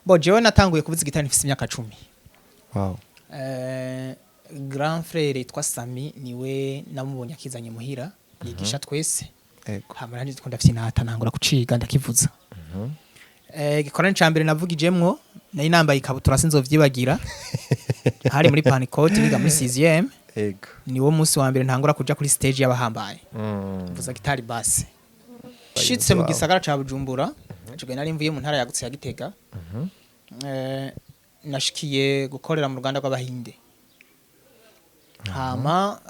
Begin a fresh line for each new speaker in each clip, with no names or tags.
Bo jewe natanguye kuvuza gitari nifise imyaka 10.
Wow.
Grand frère yitwa Sami niwe namubonye akizanye muhira yigisha twese.
Ego.
Hamara ndi twunda fyinata nangura kuciga ndakivuza. Gikorana cyambere navugijemwo nayi nambaye ikabutura sinzovyibagira. Hari muri Panicot biga muri 6e.
Ego.
Niwo munsi wa mbere ntangura kuja kuri stage y'abahambaye. Mvuza gitari basse. Shitse mu gisagara ca Bujumbura. Cyo nari mvuye mu ntara yagutse ya Gitega. Nashikiye gukorera mu Rwanda rw'Abahinde. Hama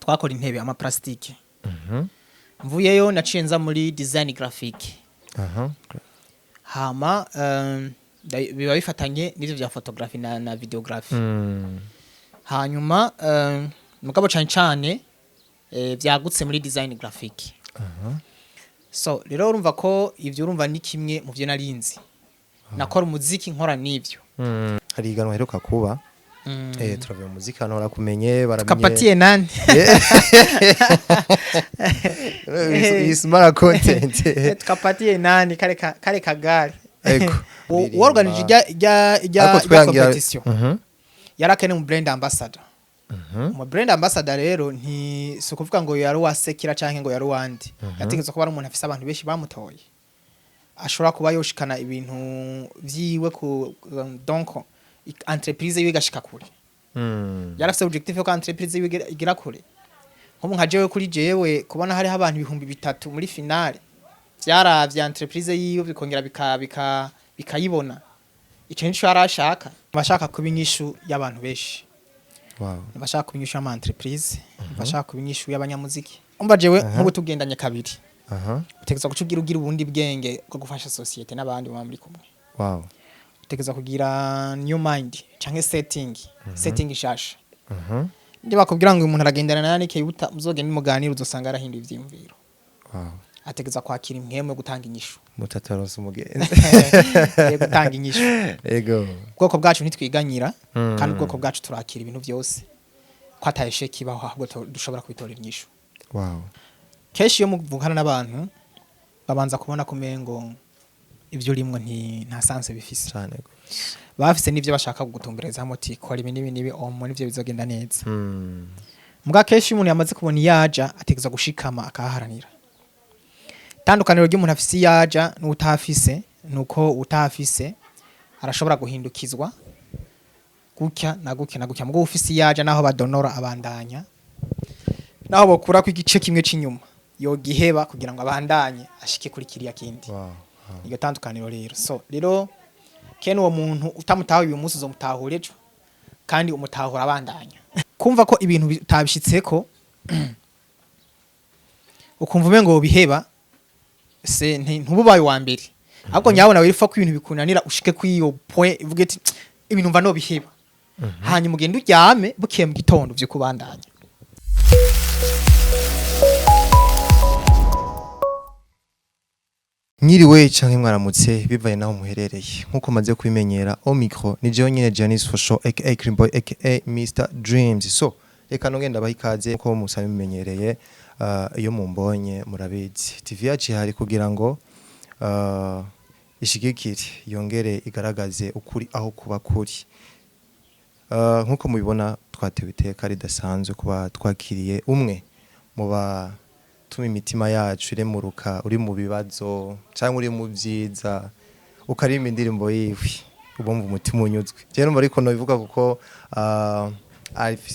twakora intebe ama plastique. Mvuyeyo naciye nza muri design graphique. Hama biba bifatanye n'ivyo vya photography na videography. Hanyuma mugabo cyane byagutse muri design graphique. So rero urumva ko ivyo urumva ni kimwe mu byo narinzi. Nakora umuziki nkora nivyo.
Hari iganwa heruka kuba. Turavuye umuziki hano barakumenye baramenye.
Kapatiye nani?
Ismara content.
Kapatiye nani kare kagari.
Ego.
Organize ijya competition. Yarakene mu brand ambassador. Mu brand ambassador rero nti sukuvuga ngo yari wasekira canke ngo yari wandi. Yategetswe kuba ari umuntu afise abantu benshi bamutoye. Ashobora kuba yoshikana ibintu vyiwe ku donc entreprise yiwe gashika kure. Yarafise objectif yo ko entreprise yiwe igira kure. Nko nka jewe kuri jewe kubona hari abantu 3,000 muri finale. Vyaravye entreprise yiwe bikongera bikayibona. Ico nico arashaka. Bashaka kubinyishu y'abantu benshi.
Wow.
Bashaka kubinyishu ama entreprise, bashaka kubinyishu y'abanyamuziki. Umva jewe nkubu tugendanye kabiri. Utegeza kucugira ugira ubundi bwenge bwo gufasha societe n'abandi muri kumwe.
Wow.
Utegeza kugira new mind canke setting shasha. Ndi bakubwira ngo umuntu aragendana nani ke yuta muzogenda muganira uzosanga arahinda ivyimviro.
Wow.
Ategeza kwakira impwemo yo gutanga inyishu.
Mutataronse umugenzi.
Gutanga inyishu.
Ego.
Ubwoko bwacu nitwiganyira kandi ubwoko bwacu turakira ibintu byose. Ko atayeshe kibaho ahubwo dushobora kubitorera inyishu.
Wow.
Keshi yo muvugana n'abantu babanza kubona kumengo ibyo rimwe nta sanse bifise
cyane.
Bafise nivyo bashaka gutumbereza hamoti ko ari nibi omo nivyo bizogenda neza. Mbwa keshi umuntu yamaze kubona yaja ategeza gushikama akaharanira. Tandukaniro ry'umuntu afise yaja n'utafise nuko utafise arashobora guhindukizwa gutya na gutya mbwo ufise yaja naho badonora abandanya naho bokura ku igice kimwe c'inyuma yo giheba kugira ngo abandanye ashike kuri kiriya kindi. Iyo tandukaniro rero so rero kene uwo muntu utamutaho uyu munsi uzomutahura ejo kandi umutahura abandanya kumva ko ibintu bitabishitseko ukumva umengo biheba se ntububaye wa mbere ahubwo nyabona wirifa ko ibintu bikunanira ushike kwiyo point ivuge ati ibintu mva no biheba hanyuma ugenda uryame bukiye mu gitondo byo kubandanya.
Nyiriwe canke mwaramutse bivaye naho muherereye nkuko maze kwimenyera au micro ni Jeune Jeane for show aka Cream Boy aka Mr Dreams. So reka nongenda bahikaze ko musabe bimenyereye iyo mumbonye murabizi TV yacu hari kugira ngo ishigikire yongere igaragaze ukuri aho kuba kuri. Nkuko mubibona twatewe iteka ridasanzwe kuba twakiriye umwe muba tuma imitima yacu iremuruka uri mu bibazo cyangwa uri mu byiza ukarima indirimbo yiwe ubumva umutima unyuzwe. Je numva ariko no bivuga kuko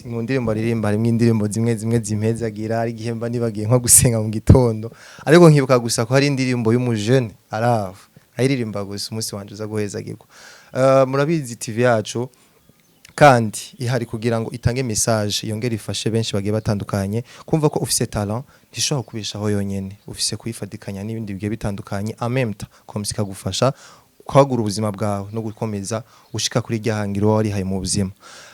mu ndirimbo aririmba harimo indirimbo zimwe zimpezagira ari gihemba nibagiye nko gusenga mu gitondo ariko nkibuka gusa ko hari indirimbo y'umujene araho ayiririmba gusa umunsi wanje uza guhezagirwa. Murabizi TV yacu kandi ihari kugira ngo itange message yongere ifashe benshi bagiye batandukanye kumva ko ufise talent ntishobora kubishaho yonyene ufise kuyifadikanya n'ibindi bigiye bitandukanye amemta komsika gufasha kwagura ubuzima bwawe no gukomeza ushika kuri Ihangiro wari haye mu buzima.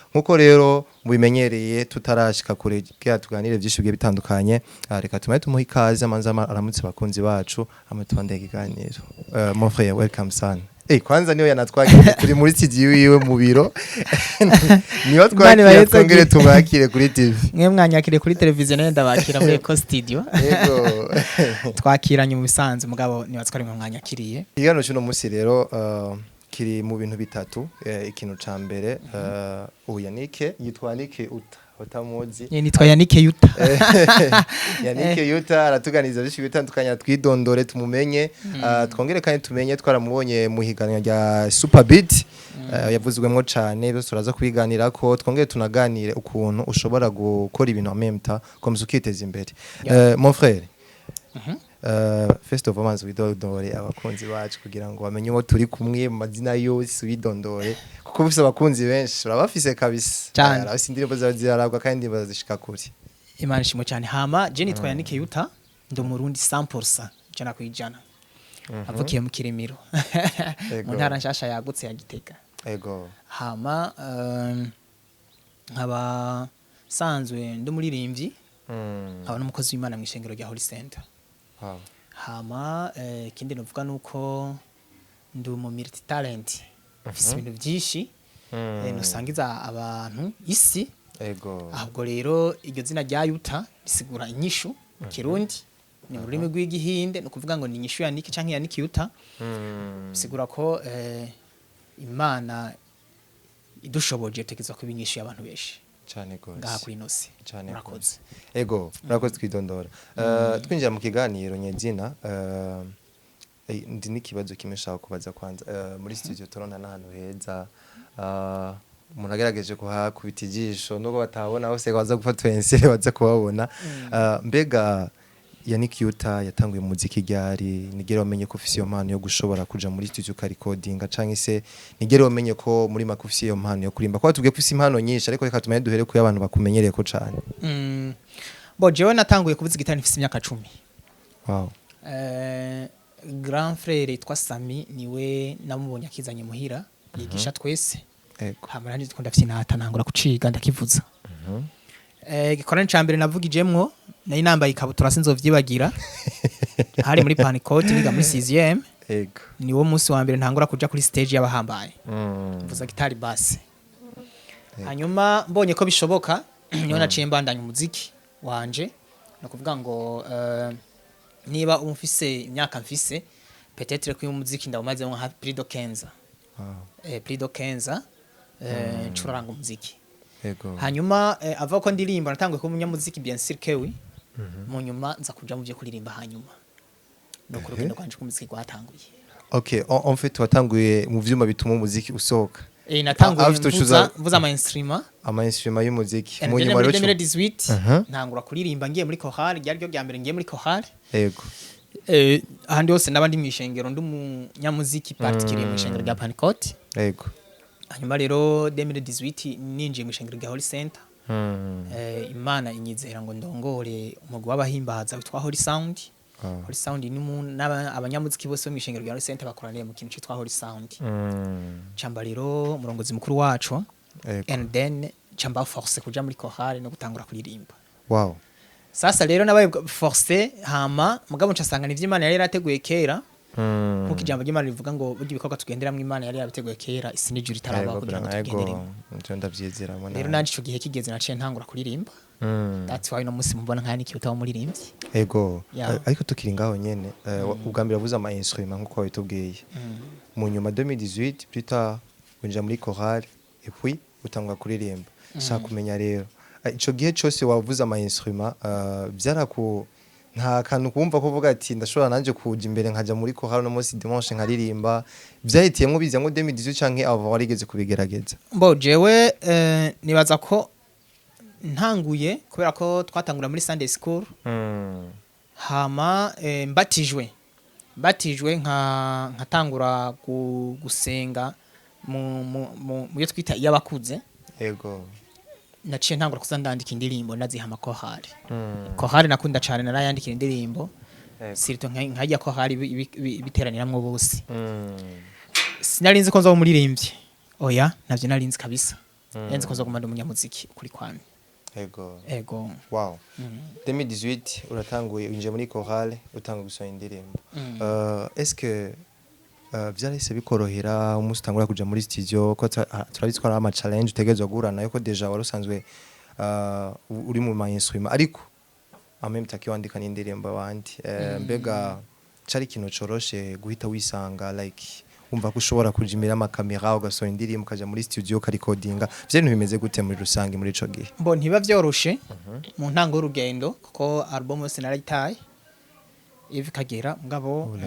Nkuko rero mubimenyereye tutarashika kure bya tuganire byinshi bigiye bitandukanye reka tumaye tumuha ikaze amanza aramutse bakunzi bacu amatwande Kiganiro. Mon frère welcome son. Kwanza niyo yanatwagiye kuri muri studio yiwe mu biro. Niyo twongere tumwakire kuri TV.
Mwe mwanyakire kuri televiziyo nenda bakira muri Eco Studio. Yego. Twakiranye mu bisanzwe mugabo niyo twari mwanyakiriye.
Igano cyuno musi rero kiri mu bintu bitatu ikintu ca mbere Yannick yitwa Yannick utamuzi
nitwa Yannick Yuta
Yannick Yuta aratuganiza byinshi bitandukanye twidondore tumumenye twongere kandi tumenye twaramubonye mu higanwa rya Super Beat yavuzwemwo cyane byo turaza kwiganira ko twongere tunaganire ukuntu ushobora gukora ibintu amemta komeza ukiteza imbere mon frère first of all widondore abakunzi bacu kugira ngo bamenye uwo turi kumwe mu mazina yose widondore kuko bufise abakunzi benshi urabafise kabisa arabise indirimbo zirarabwa kandi bazishika kuri
Imana ishimo cyane hama Jeane nitwa Yannick Yuta ndi umurundi 100% jana kwijana avukiye mu Kirimiro mu ntara nshasha yagutse ya Gitega
ego
hama nkaba sanzwe ndi muririmbyi aba n'umukozi w'Imana mu Ihangiro rya Holy Center hama ikindi novuga nuko ndi mu multi talent afise ibintu byinshi nusangiza abantu isi
ego
ahubwo rero iryo zina rya Yuta risigura inyishu mu Kirundi ni mu rurimi rw'Igihinde no kuvuga ngo ni inyishu ya Yannick canke Yannick Yuta bisigura ko Imana idushoboje tegezwa kuba inyishu y'abantu benshi
cyane gose
ngaha kuri nosi
cyane
murakoze
ego murakoze twidondora twinjira mu kiganiro nyezina ndi n'ikibazo kimwe shaka kubaza kwanza muri studio turona n'ahantu heza umuntu agerageje kuhakubita ijisho nubwo batabona hose baza gufata pensile baza kubabona mbega Yannick Yuta yatanguye muziki ryari nigere wamenye ko ufise iyo mpano yo gushobora kuja muri studio ka recordinga canke se nigere wamenye ko muri makufisi iyo mpano yo kurimba kwa tubwiye ko ufise impano nyinshi ariko reka tumenye duhere ko abantu bakumenyereye ko cane
bo jewe natanguye kuvuza gitari mfise imyaka 10
wow
grand frère yitwa Sami niwe namubonye akizanye muhira yigisha twese hama nanje twunda fyinata nangura kuciga ndakivuza gikorana cyambere navugijemwo nayi nambaye ikabutura sinzovyibagira hari muri Panicode niga muri 6e
ego
niwo munsi wa mbere ntangura kuja kuri stage y'abahambaye mvuza gitari bass hanyuma mbonye ko bishoboka niyo naciye mbandanya umuziki wanje no kuvuga ngo niba umfise imyaka mfise peut-être ko umuziki ndawumaze nka plus de 15 plus de 15 curaranga umuziki hanyuma ava ko ndirimba natangwe ko umunyamuziki bien sûr kewi mu nyuma nza kuja mu byo kuririmba hanyuma no ku rugendo kwanje kumuziki gwatanguye
okay en fait watanguye mu vyuma bituma umuziki usohoka
natanguye mvuza ama instrument y'umuziki
mu nyuma rero
2018 ntangura kuririmba ngiye muri chorale ryari ryo ryambere ngiye muri chorale
yego
ahandi hose nabandi mu Ihangiro ndi umunyamuziki particulier mu Ihangiro rya Panicode
yego
hanyuma rero 2018 ninjiye mu Ihangiro rya Holy Center Imana inyizera ngo ndongore umugwi w'abahimbaza witwa Holy Sound Holy Sound ni abanyamuziki bose mu Ihangiro rya Holy Center bakoraniye mu kintu cyitwa Holy Sound camba rero umurongozi mukuru wacu and then camba force kuja muri chorale no gutangura kuririmba
wow
sasa rero nabaye force hama mugabo ncasanga n'ivy'Imana yari yarateguye kera kuko ijambo ry'Imana rivuga ngo buryo ibikorwa tugenderamwe Imana yari yabiteguye kera isi n'ijuru itaraba kugira ngo tugenderemo
nje ndavyizeramo
rero nanje ico gihe kigeze naciye ntangura kuririmba that's why no musi mubona nka Yannick Yuta umuririmbyi
ego ariko tukiri ngaho nyene ubwa mbere avuza ama instrument nkuko bitubwiye mu nyuma 2018 plus tard winja muri chorale et puis utangwa kuririmba shaka kumenya rero ico gihe cyose wavuza ama instrument byaraku nta kantu kumva kuvuga ati ndashobora nanje kuja imbere nkaja muri chorale no munsi dimanche nkaririmba byahitiyemo biza ngo 2018 canke ava warigeze kubigerageza
mbo jewe nibaza ko ntanguye kubera ko twatangura muri Sunday school hama mbatijwe nkatangura gusenga mu yo twita yabakuze
yego
naciye ntangura kuzandandika indirimbo nazihama ko hari ko hari nakunda cyane narayandikira indirimbo sirito nkajya ko hari biteraniramwe bose sinarinzi ko nzo umuririmbyi oya navyo narinzi kabisa yenze ko nzo gumanda umunyamuziki kuri kwami ego
wow 2018 uratanguye winje muri chorale utanga gusoma indirimbo est-ce que vyarese bikorohera umunsi utangura kuja muri studio ko turabitwara ama challenge utegerezwa guhurana yuko deja warusanzwe uri mu instrument ariko ameme takiwandika n'indirimbo abandi mbega cari kintu coroshe guhita wisanga like wumva ko ushobora kuja imbere y'amakamera ugasohora indirimbo ukaja muri studio ukarecordinga vyo bintu bimeze gute muri rusange muri ico gihe?
Mbo ntiba vyoroshe mu ntango y'urugendo kuko album yose narayitaye ivi kagera mugabo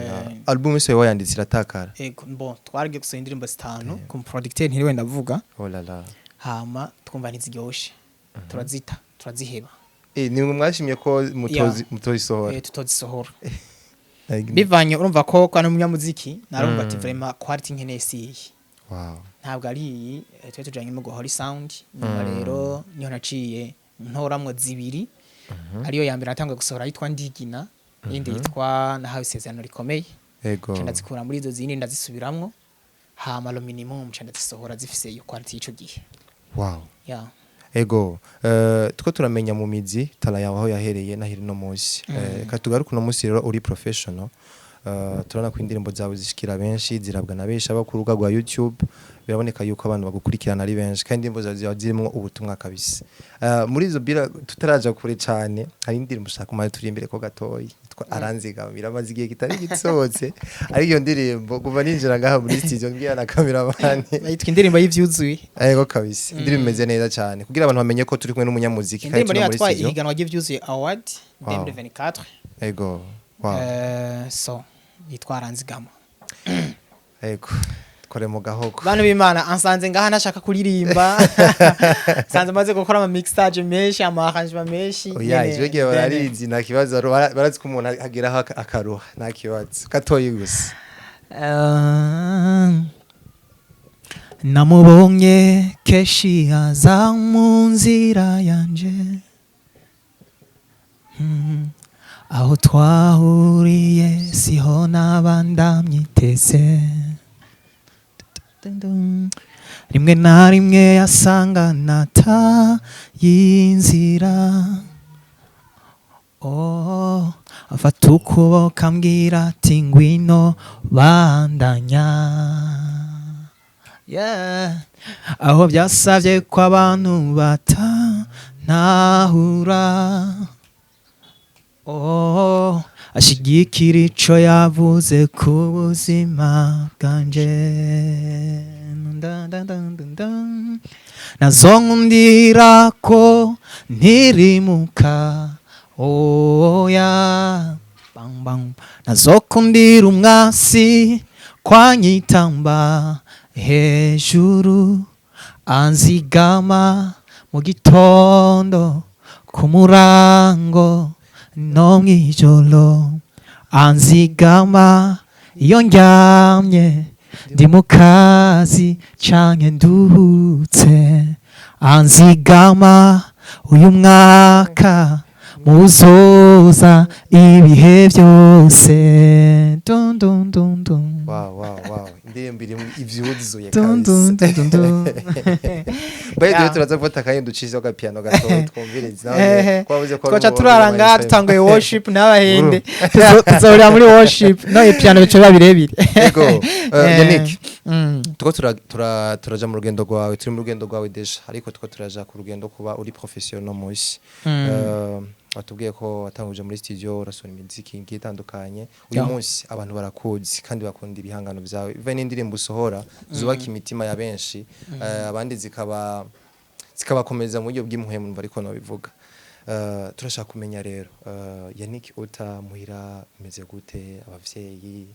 album yose wayanditse iratakara.
ego mbo twaragiye gusohora indirimbo 5 ku producteur ntiriwe ndavuga
Oh la la.
hama twumva ntiziryoshe turaziheba
Ni mwashimye ko mutozisohora.
tutozisohora bivanye urumva ko kwa n'umunyamuziki narumva ati vraiment quality nkeneye si
wow
ntabwo ari iyi twe tujanye mu gohori sound nyuma rero niho naciye ntoramwo zibiri ariyo ya mbere natangiye gusohora yitwa Ndigina yindi yitwa nahawe isezerano rikomeye
ego
ndazikura muri izo zindi ndazisubiramwo hama lo minimum ndazisohora zifise iyo quality y'ico gihe.
wow
yeah
ego tuko turamenya mu mizi tala yawe aho yahereye nahiri no munsi katugaruka no munsi rero uri professional turana ku indirimbo zawe zishikira benshi zirabwa na benshi aba ku rubuga rwa YouTube biraboneka yuko abantu bagukurikirana ari benshi kandi indirimbo zawe zirimo ubutumwa kabisa. Muri izo bira tutaraja kure cyane hari indirimbo ushaka kumara turi imbere ko gatoyi aranziga biramaze igihe kitari gitsohotse ari iyo ndirimbo kuva ninjira ngaha muri studio ngiye na cameraman
yitwa indirimbo y'ivyuzuye.
Ego kabisa indirimbo imeze neza cyane kugira abantu bamenye ko turi kumwe n'umunyamuziki
kandi turi muri studio. Ihiganwa ry'ivyuzuye award 2024.
Ego wow
so yitwa aranzigama.
Ego kore mu gahoko
bantu b'Imana ansanze ngaha nashaka kuririmba sanze maze gukora ama mixage menshi ama arrangement menshi
oya ijwe bararizi nta kibazo barazi ko umuntu ageraho akaruha nta kibazo gatoyi gusa.
Namubonye keshi aza mu nzira yanje aho twahuriye siho nabandamyiteze rimwe na rimwe yasanga nata yinzira afata ukuboko ambwira ati ngwino bandanya aho byasabye ko abantu batantahura ashigikira ico yavuze ku buzima bwanje nazonkundira ko ntirimuka oya bang bang nazokundira umwasi kwanyitamba hejuru anzigama mu gitondo ku murango no mwijoro anzigama iyo ndyamye ndi mu kazi canke nduhutse anzigama uyu mwaka muzoza ibihe byose dun dun dun dun.
Wow indirimbo iri ivyuzuye kabisa. Bayo turaza gufata kandi ducize ka piano gato twumviriza nawe kwabuze ko
twacha turaranga dutangoye worship n'abahende tuzorira muri worship no piano bico birebire.
Ego Yannick tuko turaja mu rugendo rwawe turi mu rugendo rwawe deja ariko tuko turaja ku rugendo kuba uri professional mushi watubwiye ko watanguje muri studio urasona imiziki itandukanye uyu munsi abantu barakuzi kandi bakunda ibihangano byawe iva n'indirimbo usohora zubaka imitima ya benshi abandi zikabakomeza mu buryo bw'impuhemu ariko no bivuga. Turashaka kumenya rero Yannick uta muhira imeze gute abavyeyi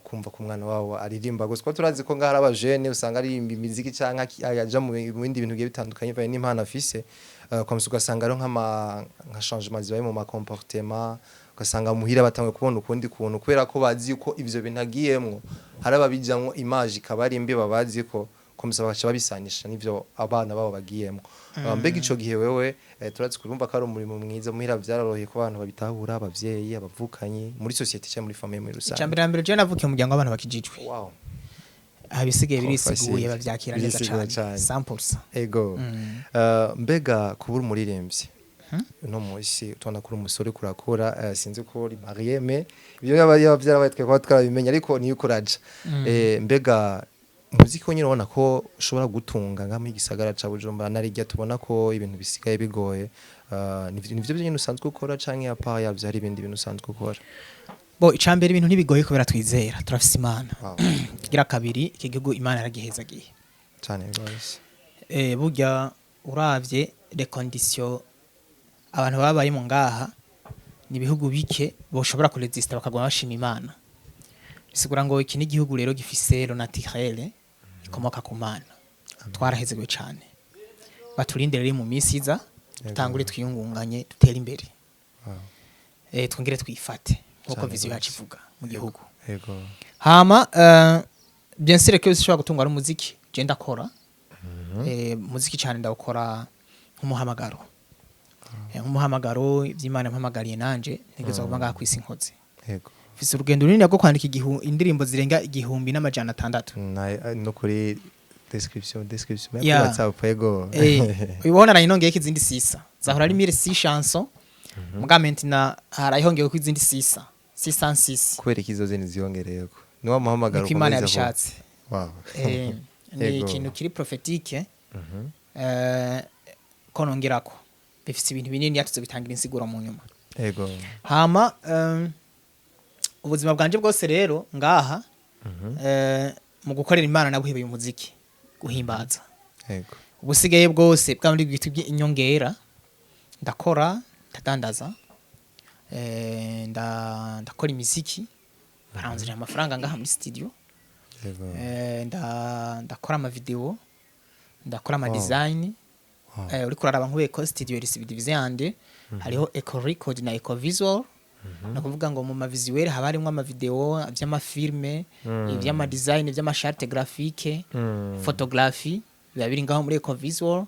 kumva ko umwana wawe aririmba gusa ko turazi ko ngahara aba Jeune usanga aririmba imiziki canka aja mu bindi bintu bigiye bitandukanye bivanye n'impano afise comme ugasanga ari nka changement zibaye mu comportement ugasanga muhira batangwe kubona ukundi kuntu kubera ko bazi ko ivyo binagiyemwo haraba bijamwo image ikabari imbi babazi ko komisa bacha babisanisha nivyo abana babo bagiyemwo. Mbega ico gihe wewe turazi kurumva ko ari umurimo mwiza muhira vyaroroheye ko abantu babitahura abavyeyi abavukanyi muri society cyangwa muri famille muri rusange.
Icyambere je navukiye mu muryango w'abantu bakijijwe.
Wow.
Abisigaye birisiguye bavyakira neza cyane. 100%.
Ego. Mbega kubura umuririmbyi. No musi tubona kuri umusore kurakora sinzi ko uri marié mais ibyo yabavyara batwe ko twabimenya ariko niyo kuraje. Mbega muziki nyine ubona ko ushobora gutunga nka mu gisagara ca Bujumbura narijya tubona ko ibintu bisigaye bigoye nivyo nyine usanzwe ukora canke apa yavyari ibindi bintu usanzwe ukora.
bo icambere ibintu ntibigoye kubera twizera turafise Imana.
Wow.
Gira kabiri iki gihugu Imana yaragihezagiye.
cyane rwose.
Burya uravye les conditions abantu babaye mu ngaha ni bihugu bike boshobora kuresista bakagwa bashima Imana. Bisigura ngo iki ni igihugu rero gifise lo naturel ikomoka ku Mana. Twarahezegwe cyane. Baturindire rero mu minsi iza tutangure twiyungunganye dutera imbere. Twongere twifate nkuko vision yacu ivuga mu gihugu.
Yego.
Hama bien sûr que ushobora gutungwa n'umuziki je ndakora. Muziki cyane ndawukora nk'umuhamagaro. Nk'umuhamagaro iby'Imana mpamagariye nanje ntegeza kuba ngaha kwisi nkoze.
Yego.
Fise urugendo runini rwo kwandika indirimbo zirenga 1,600.
No kuri description
Yeah.
WhatsApp yego.
Ubona nayinongeye ikizindi sisa. Zahora ari 1006 chansons. Muga maintenant harayihongeye ko izindi sisa. 606.
Kubera ikizo zene ziyongereyeko. Niwa muhamagaro
ko Imana yabishatse.
Wow.
Ni ikintu kiri prophétique. Konongerako. Bifise ibintu binini yatuzo bitangira insiguro mu nyuma.
Yego.
Hama ubuzima bwanje bwose rero ngaha mu gukorera Imana nabuhebeye umuziki guhimbaza.
Yego.
Ubusigaye bwose bwa muri bwitwa inyongera ndakora ndadandaza ndakora imiziki baranzira amafaranga ngaha muri studio.
Yego.
Ndakora ama video ndakora ama design. Uri kuraraba nkube ko studio risibidivize yande hariho eco record na eco visual. Nakuvuga ngo mu mavisuel haba harimo ama video by'amafilme iby'ama design iby'ama charte graphique photography biba biri ngaho muri eco visual.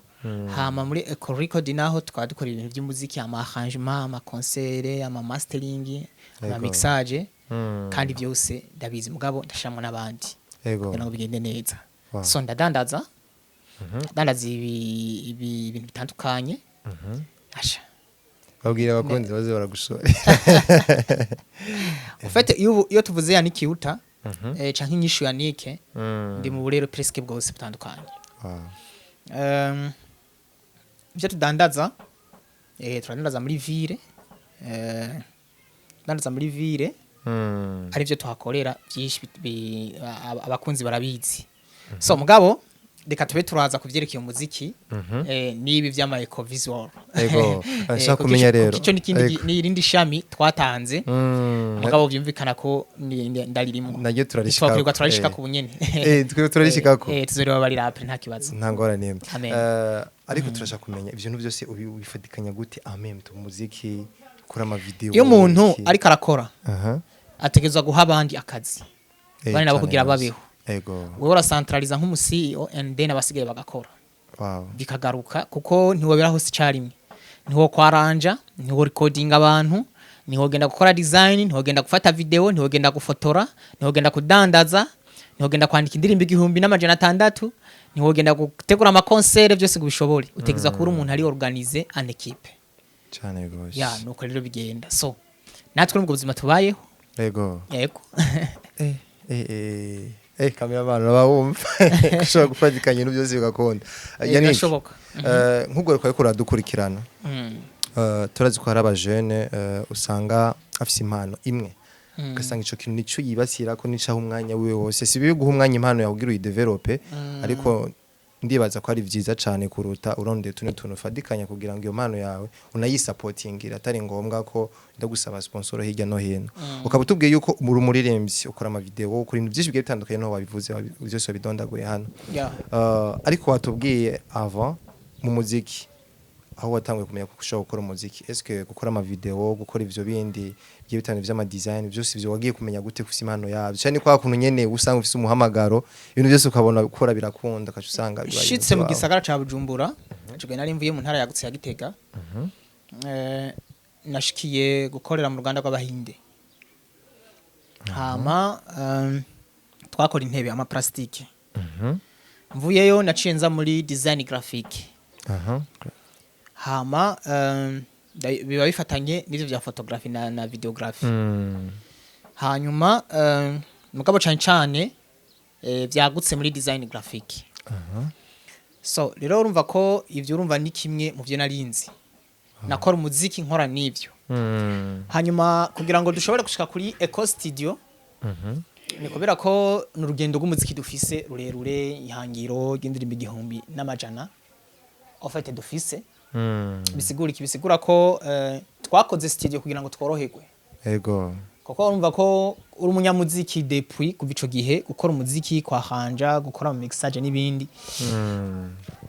Hama muri eco record naho tukaba dukora ibintu by'umuziki ama arrangement ama concert ama mastering ama mixage kandi byose ndabizi mugabo ndashamwa n'abandi ngo bigende neza. So ndadandaza dandaza ibintu bitandukanye. Asha
babwira abakunzi baze baragusore.
En fait iyo tuvuze ya nikiuta canke inyishu ya nike ndi mu burero presque bwose butandukanye. Ibyo tudandaza turandaza muri ville dandaza muri ville ari byo tuhakorera byinshi abakunzi barabizi. So mugabo reka tube turaza kuvyerekeye umuziki nibi vy'ama eco visual.
Yego. Ashaka kumenya rero
ico ni irindi shami twatanze mugabo byumvikana ko ndaririmo
najye turarishika
twakwirirwa turarishika ku bunyene
twe turarishika ko
tuzoreba bari rap nta kibazo
nta ngorane. Ariko turashaka kumenya ivyo bintu byose ubifadikanya gute ameme tu muziki kora ama video.
Iyo umuntu ariko arakora ategezwa guha abandi akazi bane nabo kugira babeho.
Yego.
Wewe uracentraliza nk'umu CEO and then abasigaye bagakora.
Wow.
Bikagaruka kuko ntiwobera hose carimwe. Ntiwo kwaranja, ntiwo recording abantu, ntiwo genda gukora design, ntiwo genda gufata video, ntiwo genda gufotora, ntiwo genda kudandaza, ntiwo genda kwandika indirimbo 1,600, ntiwo genda gutegura ama concert byose gubishobore. Utegeza kuri umuntu ari organize an equipe.
Cyane gose.
Ya nuko rero bigenda. So natwe mu buzima tubayeho.
Yego.
Yego.
Cameraman urabumva ushobora gufatikanya ibintu byose bigakonda. Yani nk'ubwo reko kuradukurikirana. Turazi ko hari aba Jeune usanga afise impano imwe. Ugasanga ico kintu nico yibasira ko nicaho umwanya wiwe wose. Si bibi guha umwanya impano yawe ugira uyidevelope ariko ndibaza ko ari vyiza cyane kuruta urondeye tuntu ufadikanya kugira ngo iyo mpano yawe unayisupportingira atari ngombwa ko ndagusaba sponsor hirya no hino. Ukabutubwiye yuko muri umuririmbyi ukora ama video ukora ibintu byinshi bitandukanye no wabivuze byose bidondaguye hano. Ariko watubwiye avant mu muziki aho watanguye kumenya ko ushobora gukora umuziki. Est-ce gukora ama video gukora ivyo bindi bigiye bitandukanye vy'ama design byose ivyo wagiye kumenya gute kufisa impano yawe cyane kwa kuntu nyene usanga ufise umuhamagaro ibintu byose ukabona gukora birakunda kacu usanga bibaye.
Shitse mu gisagara ca Bujumbura cyo nari mvuye mu ntara yagutse ya Gitega. Nashikiye gukorera mu Rwanda rw'Abahinde. Hama twakora intebe ama plastique. Mvuyeyo naciye nza muri design graphique. Hama biba bifatanye n'ivyo bya photography na videography. Hanyuma mugabo cyane byagutse muri design graphique. So rero urumva ko ivyo urumva ni kimwe mu byo narinzi. nakora umuziki nkora n'ivyo hanyuma kugira ngo dushobore gushika kuri Eco Studio ni kubera ko n'urugendo rw'umuziki dufise rurerure ihangiro ry'indirimbo 1,100 en fait dufise bisigura ko twakoze studio kugira ngo tworoherwe
ego
kuko urumva ko uri umunyamuziki depuis kuva ico gihe gukora umuziki kwa hanja gukora mu mixage n'ibindi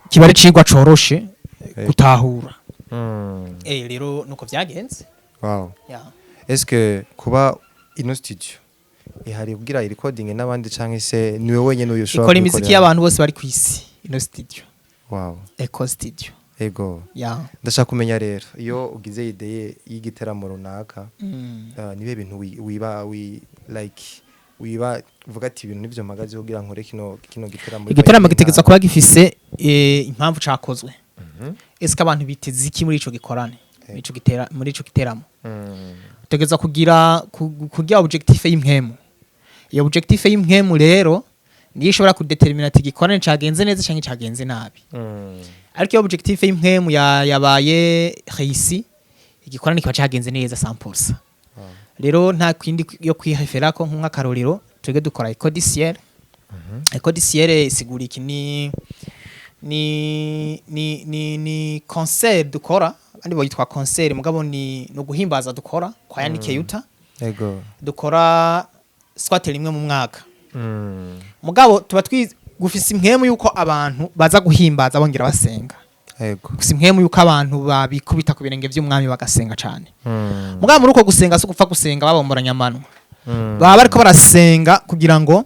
kiba ari cigwa coroshe gutahura rero nuko vyagenze
wow
yeah.
Est-ce que kuba ino studio ihari kugira recording n'abandi canke se niwe wenyene uyoshobora
ikora imiziki y'abantu bose bari kwisi ino studio
wow
Eco Studio
ego
yeah.
Ndashaka kumenya rero iyo ugize ideye y'igiteramo runaka nibe bintu wiba uvuga ati ibintu nivyo magaze kugira nkore kino giteramo
igiteramo gitegeza kuba gifise impamvu cakozwe eske abantu biteze iki muri ico gikorane muri ico giteramo tegeza kugira objectif y'impemu iyo objectif y'impemu rero niyo ishobora kudetermina ati gikorane cagenze neza canke cagenze nabi ariko iyo objectif y'impemu yabaye réussi igikorane kiba cagenze neza 100%. Rero nta kwindi yo kwiheferako nk'akarorero twege dukora Eco du ciel. Eco du ciel isigura iki ni concert dukora andi boyitwa concert mugabo ni no guhimbaza dukora kwa yanike yuta
ego
dukora squat rimwe mu mwaka mugabo tuba gufise impwemu yuko abantu baza guhimbaza bongera basenga
ego
gufise impwemu yuko abantu babikubita ku birenge by'umwami bagasenga cyane mugabo muri uko gusenga so gupfa gusenga babomboranya amano baba bariko barasenga kugira ngo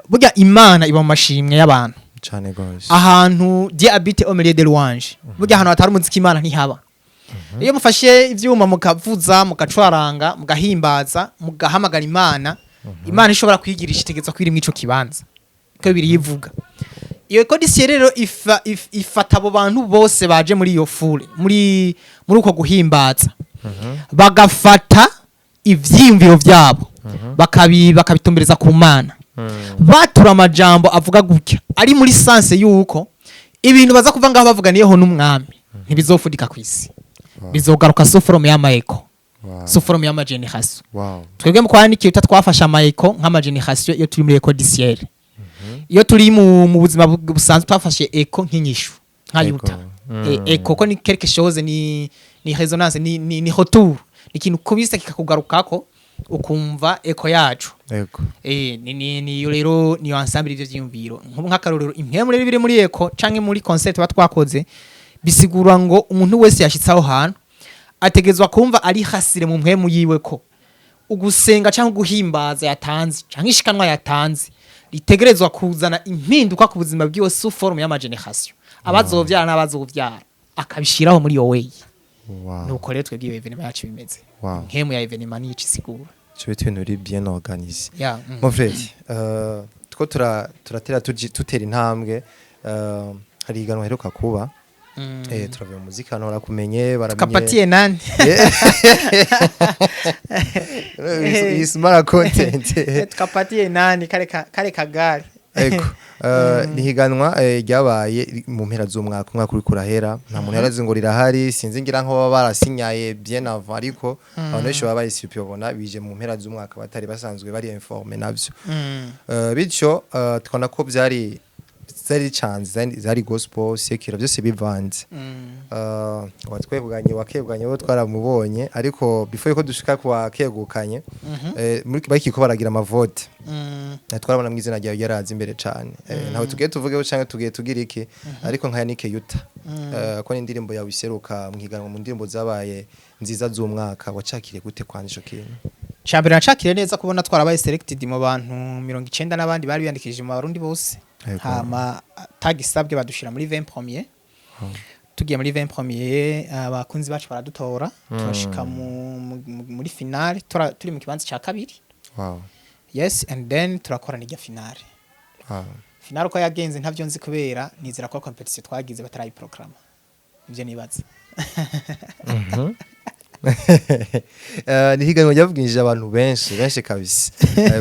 burya Imana iba mu mashimwe y'abantu
cyane gose
ahantu Dieu habite au milieu de louange burya ahantu hatari umuziki Imana ntihaba iyo mufashe ivyuma mukavuza mugacwaranga mugahimbaza mugahamagara Imana Imana ishobora kwigirisha itegeza kwirimo ico kibanza ko biriyivuga iyo Eco du ciel rero ifata abo bantu bose baje muri iyo fure muri uko guhimbaza bagafata ivyiyumviro vyabo bakabitumbereza ku Mana batura amajambo avuga gutya ari muri sense yuko ibintu baza kuva ngaho bavuganiyeho n'umwami ntibizofudika kwisi bizogaruka soforomu y'amaeko soforomu y'amageneration twebwe mu kwandika twafasha amaeko nk'amageneration iyo turi muri Eco du ciel iyo turi mu buzima busanzwe twafashe Eco nk'inyishu nkayuta Eco ko ni quelque chose ni résonance ni retour ikintu kubise kikakugarukako ukumva Eco yacu ni rero ni ensemble ivyo vyiyumviro nk'akarorero impemu rero biri muri Eco canke muri concert twakoze bisigura ngo umuntu wese yashitsaho hantu ategezwa kumva ari hasire mu mpemu yiwe ko ugusenga canke guhimbaza yatanze canke ishikanwa yatanze ritegerezwa kuzana impinduka ku buzima bwiwe sous forme y'amageneration abazovyara n'abazovyara akabishiraho muri yo way nuko rero twebwe iyo evenement yacu bimeze nkemu ya evenement ni ikisigura
cyo bintu biri bien organisé mon frère two turatera tutera intambwe hari iganwa heruka kuba turavuye mu muziki hano rakumenye baramenye
kapatiye nani
ismara content
kapatiye nani kare kagari
ego nihiganwa ryabaye mu mpera z'umwaka uri kurahera nta muntu yarazi ngo rirahari sinzi ngira nko baba barasinyaye bien avant ariko abantu benshi baba bayisipiye ubona bije mu mpera z'umwaka batari basanzwe bari informe navyo bityo twona ko byari zari gospel sekira byose bivanze wakegukanye bo twaramubonye ariko before yuko dushika kwa kegukanye muri bakiko baragira amavote twarabona mu izina ryawe yarazi imbere cyane ntawe tugiye tuvugeho cyangwa tugiye tugira iki ariko nka yanike yuta ko ni indirimbo yawe iseruka mwiganwa mu ndirimbo zabaye nziza z'umwaka wacakiriye gute kwandisha kintu
cyambere nacakiriye neza kubona twarabaye selected mu bantu 90 n'abandi bari biyandikishije mu Barundi bose hama tagisabwe badushira muri 20 premier tugiye muri 20 premier abakunzi bacu baradutora turashika muri finale turi mu kibanza cya kabiri yes and then turakora n'ijya finale finale ko yagenze ntavyo nzi kubera nizera ko competition twagize batarayi program ivyo nibaza
nihiganwa ryavugishije abantu benshi kabisa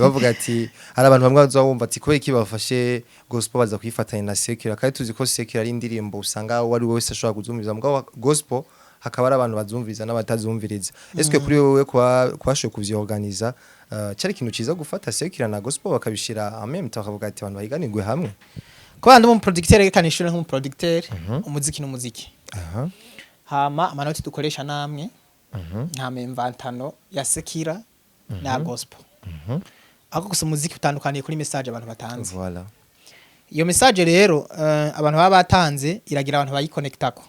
bavuga ati hari abantu bamwe bazawumva ati kubera iki bafashe gospel baza kwifatanya na secular kandi tuzi ko secular ari indirimbo usanga wari wese ashobora kuzumviza mugabo gospel hakaba ari abantu bazumviriza n'abatazumviriza eske kuri wewe kwashoye kuvyorganiza cyari ikintu ciza gufata sekira na gospel bakabishira en même temps bakavuga ati abantu bahiganirwe hamwe
ko ndi mu producteur reka nishure nk'umu producteur umuziki n'umuziki hama amanoti dukoresha namwe nta memvantano ya sekira na gospel ako gusa umuziki utandukaniye kuri message abantu batanze
voilà
iyo message rero abantu baba batanze iragira abantu bayiconnectako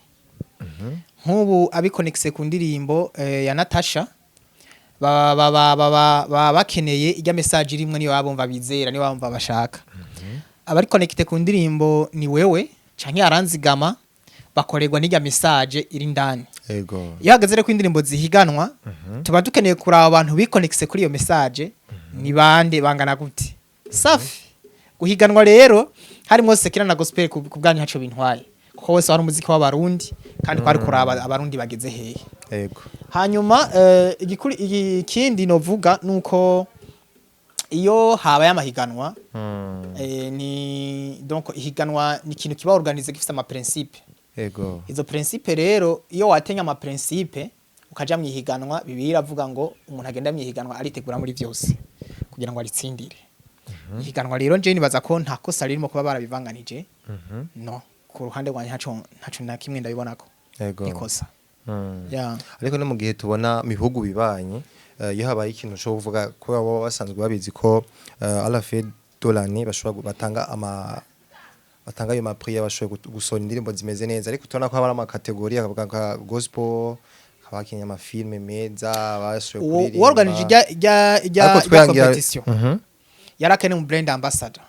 nk'ubu abiconnecte ku ndirimbo ya Natasha baba bakeneye ijya message irimwe niyo babumva bizera niyo babumva bashaka abari connecte ku ndirimbo ni wewe canke aranzigama bakorerwa n'ijya message iri ndani
yego
iyo hageze ku indirimbo zihiganwa tuba dukeneye kuraba abantu biconnecte kuri iyo message ni bande bangana gute safi guhiganwa rero harimo sekira na gospel ku bwanyu haco bintwaye kuko wese wari umuziki w'abarundi kandi kwari kuraba abarundi bageze hehe
yego
hanyuma ikindi novuga nuko iyo habaye amahiganwa ni donc ihiganwa ni ikintu kiba organize gifite ama principe
yego
izo principe rero iyo watenya ama principe ukaja mwihiganwa bibiri avuga ngo umuntu agenda mwihiganwa aritegura muri byose kugira ngo aritsindire ihiganwa rero Jeane baza ko nta kosa ririmo kuba barabivanganije no ku ruhande rwanje ntaco na kimwe ndabibonako
yego
ikosa yeah
ariko no mu gihe tubona mihugu bibanye iyo habaye ikintu cyo kuvuga ko baba basanzwe babizi ko à la fin de l'année bashobora batanga ayo mapriya bashobora gusona indirimbo zimeze neza ariko tubona ko haba ama category akavuga nka gospel kabakinya ama filme meza bashoboye kuririmba
organize ijya competition yarakene mu brand ambassador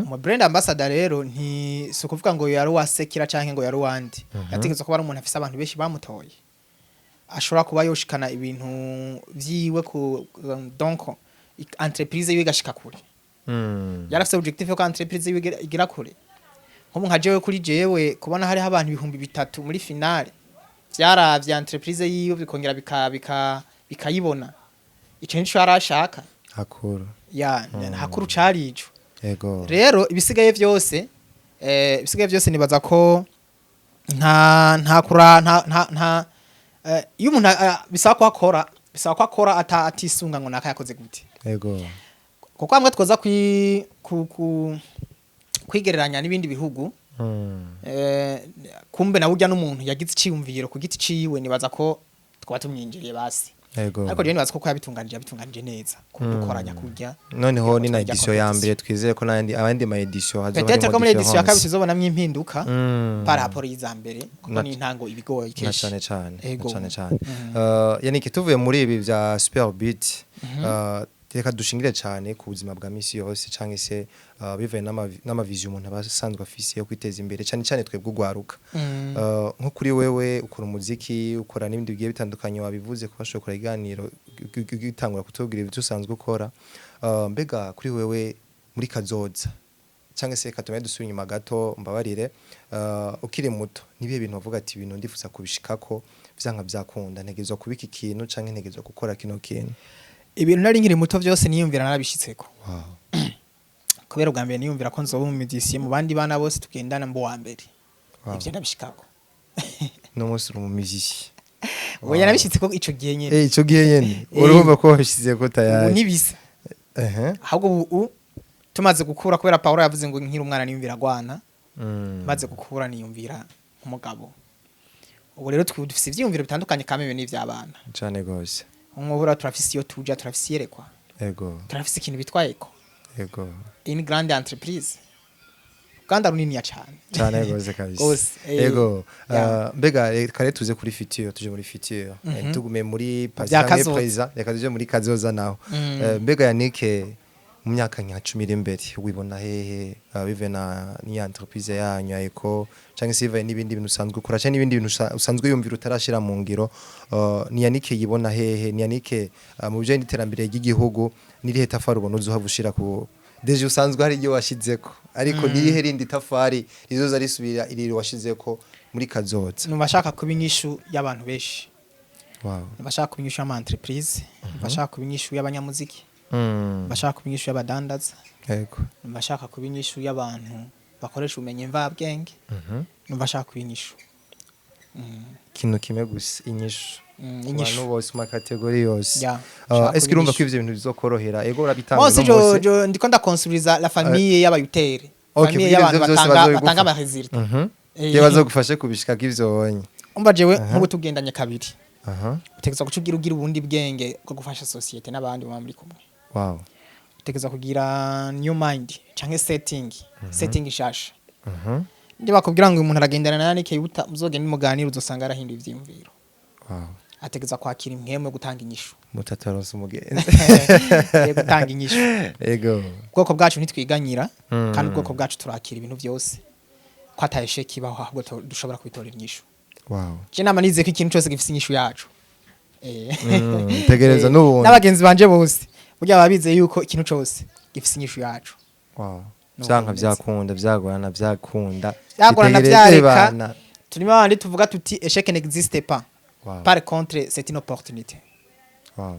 mu brand ambassador rero nti sukuvuga ngo yari wasekira canke ngo yari wandi yategetse ko bari umuntu afise abantu benshi bamutoye ashobora kuba yoshikana ibintu vyiwe ku donc entreprise yiwe gashika kure yarafise objectif yo ko entreprise yiwe igira kure nko nka jewe kuri jewe kubona hari abantu 3,000 muri finale vyaravye entreprise yiwe bikongera bikayibona ico nico yarashaka
hakuru
ya hakuru carijo
yego
rero ibisigaye byose nibaza ko nta iyo umuntu bisaba ko akora atisunga ngo naka yakoze gute
yego
kuko amwe twoza kwigereranya n'ibindi bihugu kumbe na burya n'umuntu yagize iciyumviro ku giti ciwe nibaza ko twaba tumwinjiriye basi
yego
ariko je nibaza ko yabitunganije neza kudukoranya kurya
noneho ni na edition ya mbere twizeye ko abandi ma edition hazoba
peut-être ko muri edition ya kabiri tuzobonamwo impinduka par rapport y'izambere kuko ni intango ibigoye kenshi
cyane yanike tuvuye muri ibi bya super beat reka dushingire cyane ku buzima bwa misi yose canke se bivaye n'amavision umuntu abasanzwe afise yo kwiteza imbere cyane twebwe ugwaruka nko kuri wewe ukora umuziki ukora n'ibindi bigiye bitandukanye wabivuze kubashokora iganiro gitangura kutubwira ibyo usanzwe ukora mbega kuri wewe muri kazoza cyangwa se katume dusubira inyuma gato mbabarire ukiri muto nibihe bintu uvuga ati ibintu ndifuza kubishikako vyanka byakunda ntegezwa kubika ikintu canke ntegezwa gukora kino kintu
ibintu nari nkiri muto byose niyumvira narabishitseko kubera ubwa mbere niyumvira ko nzoba umumidisiye mu bandi bana bose tugendana mbo wa mbere ivyo ndabishikako
no musi uri umumiziki
oya nabishitseko ico gihe nyene
ico gihe nyene urumva ko wabishizeko tayari
nibisa ahubwo ubu tumaze gukura kubera Paulo yavuze ngo nkiri umwana niyumvira gwana maze gukura niyumvira nk'umugabo ubu rero dufise ivyiyumviro bitandukanye kameme n'ivy'abana
cyane gose
umubura turafise iyo tuja turafise yerekwa
yego
turafise ikintu bitwayeko
yego
in grande entreprise kandi runini ya
cyane gose kabisa yego mbega kare tuze kuri future tuje muri future tugume muri passé présent reka tuje muri kazoza naho mbega yanike mu myaka nka 10 iri imbere wibona hehe bive na ni entreprise yanyu ayiko canke sive n'ibindi bintu usanzwe ukora canke n'ibindi bintu usanzwe yumvira utarashira mu ngiro ni yanike yibona hehe ni yanike mu byo n'iterambere ry'igihugu nirihe tafari ubona uzuhavushira ku deje usanzwe hari iyo washizeko ariko nirihe rindi tafari rizoza risubira iri washizeko muri kazoza
numashaka kubinyishu y'abantu benshi
wow
numashaka kubinyishu y'ama entreprise numashaka kubinyishu y'abanyamuziki bashaka kubinyishu y'abadandaza
yego
bashaka kubinyishu y'abantu bakoresha umenye mva bwenge bashaka kubinyishu
kino kimwe gusa inyishu
inyishu
abantu bose mu kategori yose
ya
est-ce que urumva ko ivyo bintu bizokorohera ego urabitanga
Mose
no mose
jo ndiko ndakonstruiza la famille y'abayutere
Okay,
famille
kugira
y'abantu
ivyo vyose
batanga
bazogufa.
ama resultat
Ye bazogufashe kubishika k'ivyo wonye
umva jewe nk'ubu tugendanye kabiri
aha
utegeza gucugira ugira ubundi bwenge bwo gufasha societe n'abandi baba muri kumwe
wow
utegeza kugira new mind canke setting shasha ndi bakubwira ngo umuntu aragendana na Yannick yuta muzogenda muganira uzosanga arahinduye ivyimviro
wow
ategeza kwakira impwemo gutanga inyishu
mutataronse umugenzi
gutanga inyishu
ego
ubwoko bwacu ntitwiganyira kandi ubwoko bwacu turakira ibintu byose ko atayeshe kibaho ahubwo dushobora kwitorera inyishu
wow
je nama nize ko ikintu cyose gifite inyishu yacu
tegereza n'ubundi
n'abagenzi banje bose burya babize yuko ikintu cyose gifite inyishu yacu
wow byanka byakunda byagorana byakunda
byagorana byareka turimo abandi tuvuga tuti échec n'existe pas
wow
par contre c'est une opportunité
wow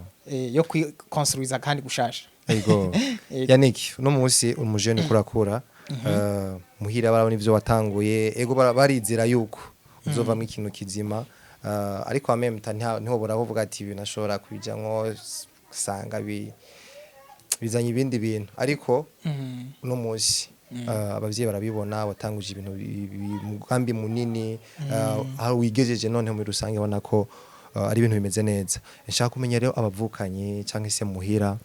yo construire kandi gushasha
ego Yannick no munsi umujene kurakura muhira barabona ivyo watanguye ego barizira yuko uzovamwe ikintu kizima ariko amemta ntiho boravuga ati ibintu ashobora kwijamwo usanga bizanye ibindi bintu ariko no munsi abavyeyi barabibona watanguje ibintu mugambi munini aho wigejeje none muri rusange ubona ko ari ibintu bimeze neza nshaka kumenya rero abavukanye cyangwa se muhira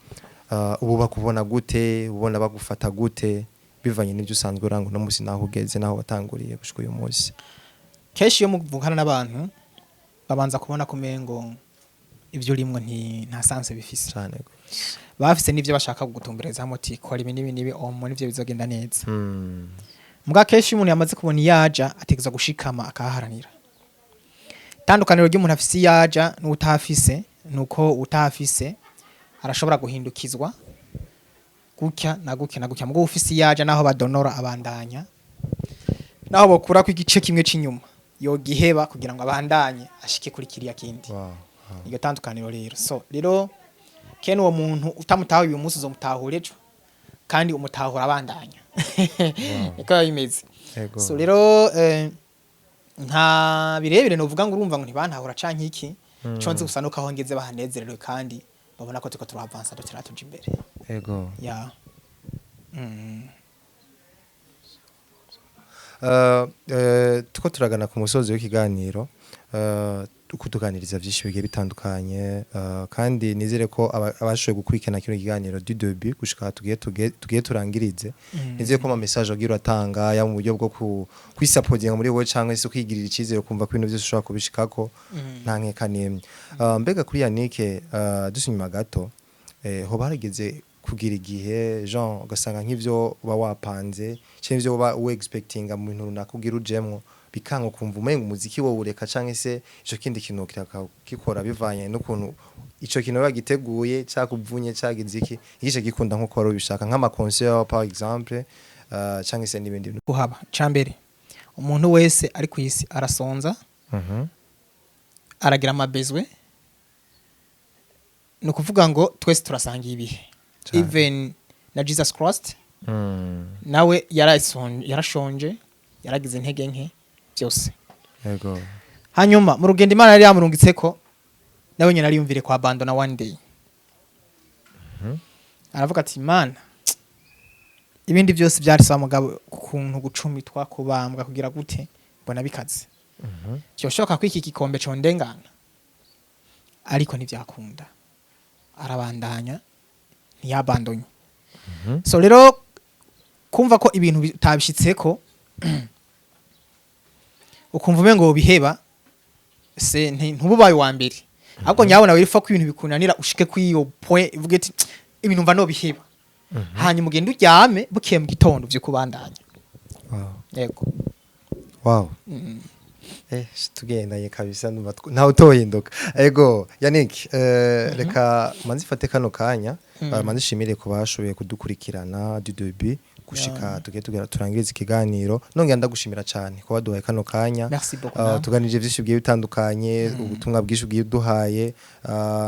ubu bakubona gute ubona bagufata gute bivanye n'ibyo usanzwe urango no munsi naho ugeze naho watanguriye gushika uyu munsi
keshi yo muvukana n'abantu babanza kubona kumengo ivyo rimwe nta sanse bifise
cyane
bafise n'ivyo bashaka gutumbereza muti kora ibi nibi omo n'ivyo bizogenda neza mbwa keshi umuntu yamaze kubona yaja ategeza gushikama akaharanira tandukaniro ry'umuntu afise yaja n'utafise nuko utafise arashobora guhindukizwa gutya na gutya mbwo ufise yaja naho badonora abandanya naho bokura ku igice kimwe c'inyuma yo giheba kugira ngo abandanye ashike kuri kiriya kindi iyo tandukaniro rero so rero kene uwo muntu utamutaho uyu munsi uzomutahura ejo kandi umutahura abandanya niko bimeze so rero nta birebire no vuga ngo urumva ngo ntibantahura canke iki conze gusa nuko aho ngeze bahanezerewe kandi babona ko tuko turavansa turatuje imbere
ego
ya
tuko turagana ku musozi w'ikiganiro kutuganiriza byinshi bigiye bitandukanye kandi nizere ko abashoboye gukurikirana kino kiganiro du début gushika tugiye turangirize nizere ko ama message agira atanga ya mu buryo bwo kwisapodinga muri wowe cyangwa se kwigirira ikizere kumva ko ibintu byose ushobora kubishikako nta nkeka nemye mbega kuri Yannick dusunyuma gato ho barageze kugira igihe Jean ugasanga nk'ivyo uba wapanze cyangwa ivyo uba expectinga mu bintu runaka kugira ujemwo bikango kumva umenga umuziki wo ureka canke se ico kindi kintu kikora bivanye n'ukuntu ico kintu bagiteguye cyakuvunye cyagize iki igishe gikunda nko kora ubishaka nk'ama concert par exemple canke se n'ibindi bintu
kuhaba cambere umuntu wese ari ku isi arasonza aragira amabezwe no kuvuga ngo twese turasangiye ibihe even na Jesus Christ nawe yarashonje yaragize intege nke byose
yego
hanyuma mu rugendo Imana yari yamurungitseko nawe nyine ariyumvire kwa abandona one day aravuga ati Imana ibindi byose byari sa mugabo kuntu gucumitwa kubambwa kugira gute mbona bikaze cyoshoka kwiki kikombe condengana ariko ntibyakunda arabandanya ntiyabandonye so rero kumva ko ibintu bitabishitseko ukumva umengo biheba se ntububaye wa mbere ahubwo nyabona wifa ko ibintu bikunanira ushike kwiyo point ivuge ati ibintu mva no biheba hanyuma ugenda uryame bukiye mu gitondo byo kubandanya yego
wow tugendanye kabisa ntawe utohinduka ego Yannick reka manzifate kano kanya manzishimire ko bashoboye kudukurikirana du début gushika tugiye turangiriza ikiganiro nongera ndagushimira cyane ko waduhaye kano kanya tuganije byinshi bigiye bitandukanye ubutumwa bwinshi bwiye duhaye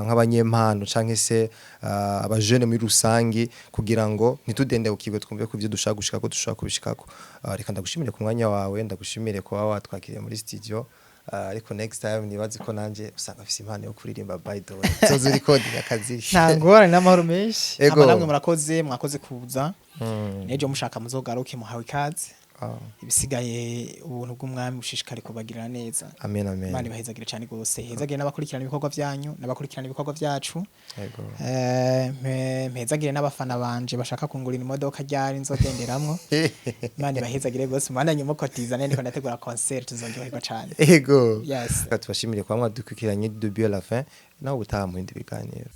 nk'abanyempano canke se aba jeune muri rusangi kugira ngo nitudende ukigwe twumve ko byo dushaka gushika ko dushaka kubishikako reka ndagushimire ku mwanya wawe ndagushimire ko watwakiriye muri studio ariko next time nibazi ko nanje usanga afise impano yo kuririmba by the way zozo recording akazi
nta ngorane n'amahoro menshi
Ego.
aba namwe mwakoze kuza nejo mushaka muzogaruke muhawe ikaze ibisigaye ubuntu bw'umwami bushishikare kubagirira neza
amen amen
Imana ibahezagire cyane gose hezagire n'abakurikirana ibikorwa byanyu n'abakurikirana ibikorwa byacu
yego
mpezagire n'abafana banje bashaka kungurira imodoka ryari nzogenderamwo Imana ibahezagire gose mwana nyuma kotiza nende ko ndategura concert tuzongerwa cyane
yego
yes
tubashimire kwa mwadukurikiranye du début à la fin naho gutaha mu bindi biganiro